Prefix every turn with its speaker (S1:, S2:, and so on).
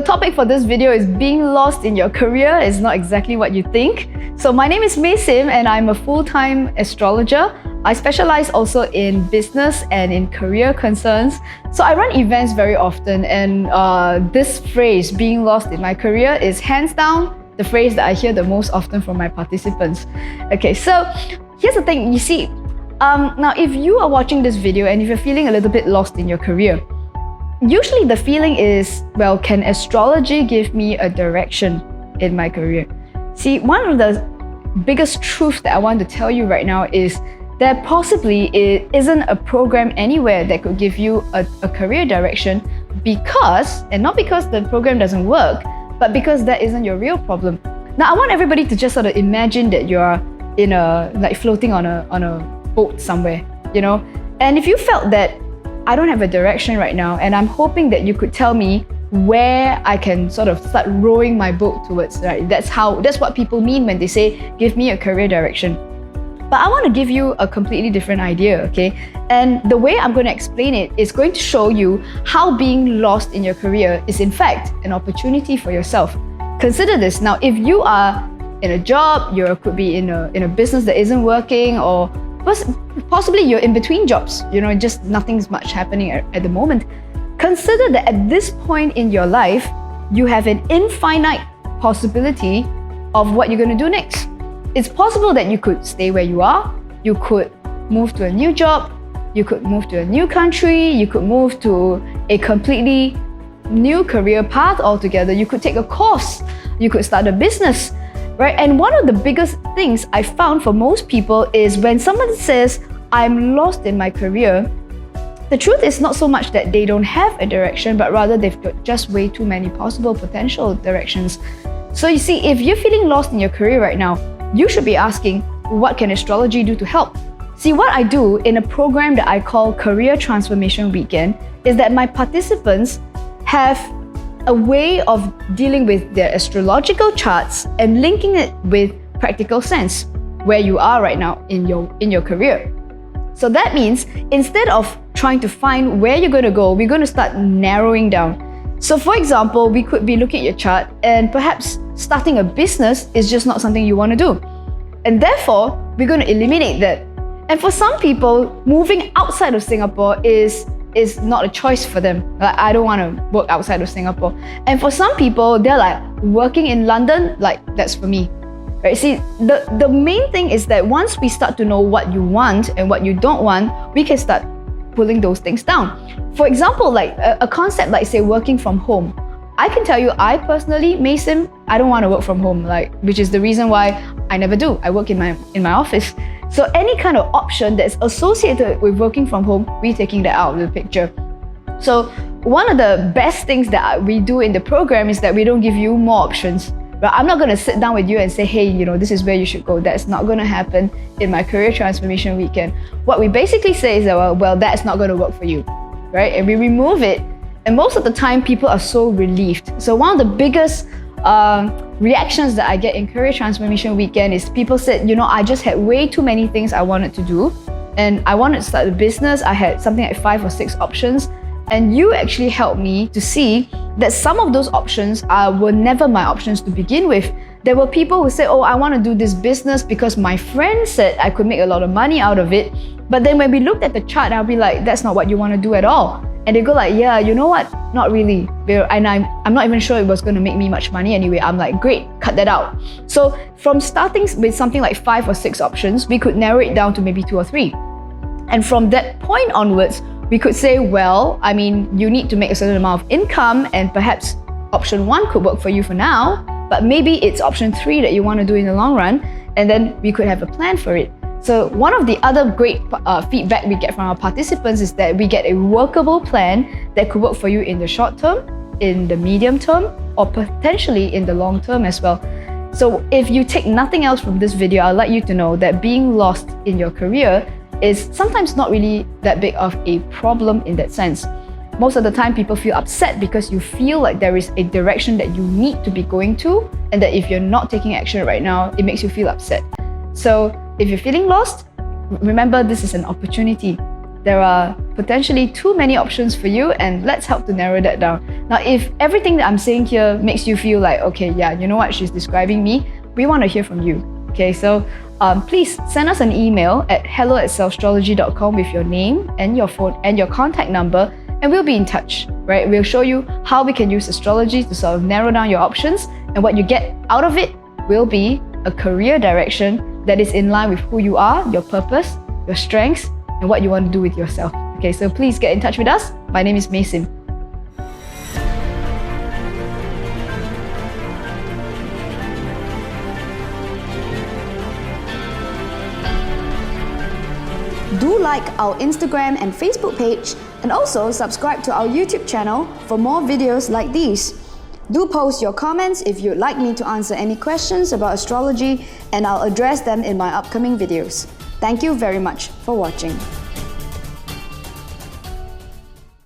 S1: topic for this video is being lost in your career is not exactly what you think. So my name is Mei Sim and I'm a full-time astrologer. I specialize also in business and in career concerns. So I run events very often, and this phrase, being lost in my career, is hands down the phrase that I hear the most often from my participants. Okay, so here's the thing, you see, now if you are watching this video and if you're feeling a little bit lost in your career, usually the feeling is, well, can astrology give me a direction in my career? See, one of the biggest truths that I want to tell you right now is there possibly isn't a program anywhere that could give you a career direction because, and not because the program doesn't work, but because that isn't your real problem. Now, I want everybody to just sort of imagine that you're in like floating on a boat somewhere, you know? And if you felt that I don't have a direction right now, and I'm hoping that you could tell me where I can sort of start rowing my boat towards, right? That's what people mean when they say, give me a career direction. But I want to give you a completely different idea, okay? And the way I'm going to explain it is going to show you how being lost in your career is in fact an opportunity for yourself. Consider this. Now, if you are in a job, you could be in a business that isn't working, or possibly you're in between jobs, you know, just nothing's much happening at the moment. Consider that at this point in your life, you have an infinite possibility of what you're going to do next. It's possible that you could stay where you are, you could move to a new job, you could move to a new country, you could move to a completely new career path altogether, you could take a course, you could start a business, right? And one of the biggest things I found for most people is when someone says, I'm lost in my career, the truth is not so much that they don't have a direction, but rather they've got just way too many possible potential directions. So you see, if you're feeling lost in your career right now, you should be asking, what can astrology do to help? See, what I do in a program that I call Career Transformation Weekend is that my participants have a way of dealing with their astrological charts and linking it with practical sense, where you are right now in your career. So that means instead of trying to find where you're going to go, we're going to start narrowing down. So for example, we could be looking at your chart and perhaps starting a business is just not something you want to do. And therefore, we're going to eliminate that. And for some people, moving outside of Singapore is not a choice for them. Like, I don't want to work outside of Singapore. And for some people, they're like, working in London, like, that's for me. Right? See, the main thing is that once we start to know what you want and what you don't want, we can start pulling those things down. For example, like a concept like, say, working from home. I can tell you, I personally, Mei Sim, I don't want to work from home, which is the reason why I never do. I work in my office. So any kind of option that's associated with working from home, we're taking that out of the picture. So one of the best things that we do in the program is that we don't give you more options. But I'm not going to sit down with you and say, hey, you know, this is where you should go. That's not going to happen in my Career Transformation Weekend. What we basically say is that, well, that's not going to work for you, right? And we remove it. And most of the time, people are so relieved. So one of the biggest reactions that I get in Career Transformation Weekend is people said, you know, I just had way too many things I wanted to do. And I wanted to start a business. I had something like 5 or 6 options. And you actually helped me to see that some of those options were never my options to begin with. There were people who said, oh, I want to do this business because my friend said I could make a lot of money out of it. But then when we looked at the chart, I'll be like, that's not what you want to do at all. And they go like, yeah, you know what? Not really. And I'm not even sure it was going to make me much money anyway. I'm like, great, cut that out. So from starting with something like 5 or 6 options, we could narrow it down to maybe 2 or 3. And from that point onwards, we could say, well, I mean, you need to make a certain amount of income, and perhaps option 1 could work for you for now, but maybe it's option 3 that you want to do in the long run, and then we could have a plan for it. So one of the other great feedback we get from our participants is that we get a workable plan that could work for you in the short term, in the medium term, or potentially in the long term as well. So if you take nothing else from this video, I'd like you to know that being lost in your career is sometimes not really that big of a problem in that sense. Most of the time, people feel upset because you feel like there is a direction that you need to be going to, and that if you're not taking action right now, it makes you feel upset. So if you're feeling lost, remember this is an opportunity. There are potentially too many options for you, and let's help to narrow that down. Now, if everything that I'm saying here makes you feel like, okay, yeah, you know what, she's describing me, we want to hear from you. Okay, so please send us an email at hello@selfastrology.com with your name and your phone and your contact number, and we'll be in touch, right? We'll show you how we can use astrology to sort of narrow down your options, and what you get out of it will be a career direction that is in line with who you are, your purpose, your strengths, and what you want to do with yourself. Okay, so please get in touch with us. My name is Mei Sim. Do like our Instagram and Facebook page, and also subscribe to our YouTube channel for more videos like these. Do post your comments if you'd like me to answer any questions about astrology, and I'll address them in my upcoming videos. Thank you very much for watching.